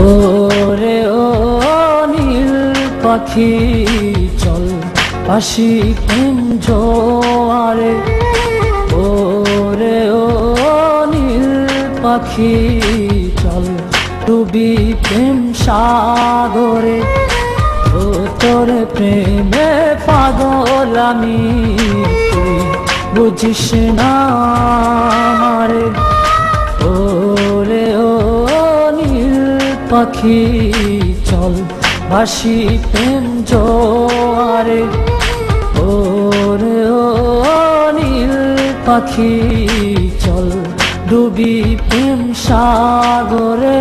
ওরে ও নীল পাখি চল আসি প্রেম জোয়ারে। ওরে ও নীল পাখি চল ডুবি প্রেম সাগরে। ও তোর প্রেমে পাগল আমি, তুই বুঝিস না আমারে। ওরে ও পাখি চল ভাসি প্রেম জোয়ারে। ওরে ও নীল পাখি চল ডুবি প্রেম সাগরে।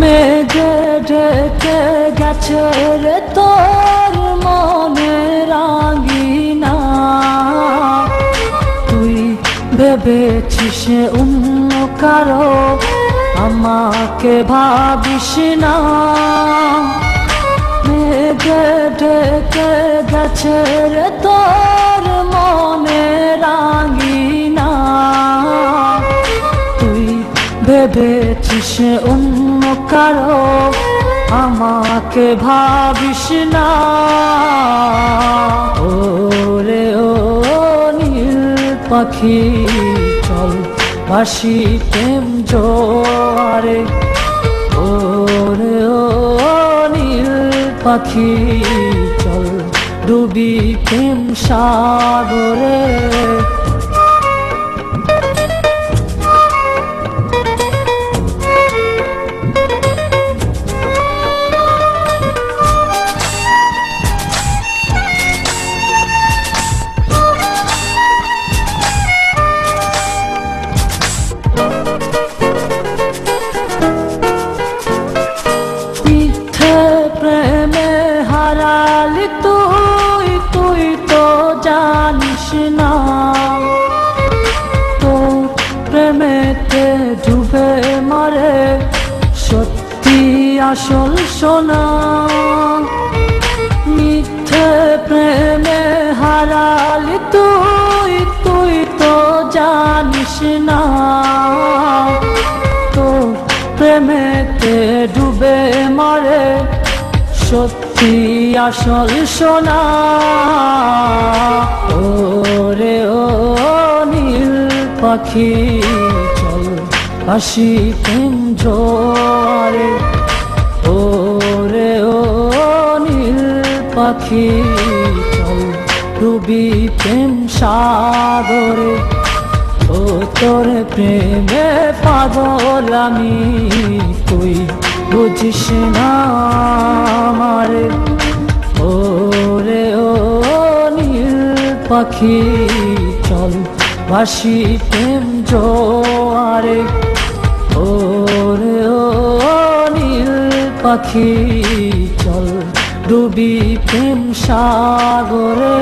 মেঘে ঢেকে গেছে রে তোর মনে রাঙিনা, তুই ভেবেছিস অন্য কারো, আমাকে ভাবিস না। মেঘে ঢেকে গেছে রে তোর মনে রাঙিনা, তুই ভেবেছিস অন্য কারো, আমাকে ভাবিস না। ওরে ও নীল পাখি চল ভাসি প্রেম জোয়ারে। ওরে ও নীল পাখি চল ডুবি প্রেম সাগরে। প্রেমে হারালি তুই, তুই তো জানিস না, তোর প্রেমেতে ডুবে মরে সত্যি আসল সোনা। মিথ্যে প্রেমে হারালি তুই, তুই তো জানিস না, তোর প্রেমেতে ডুবে মরে সত্যি আসল সোনা। ওরে ও নীল পাখি চল ভাসি প্রেম জোয়ারে। ওরে ও নীল পাখি চল ডুবি প্রেম সাগরে। ও তোর প্রেমে পাগল আমি, তুই বুঝিস না আমারে। ওরে ও নীল পাখি চল ভাসি প্রেম জোয়ারে। ওরে ও নীল পাখি চল ডুবি প্রেম সাগরে।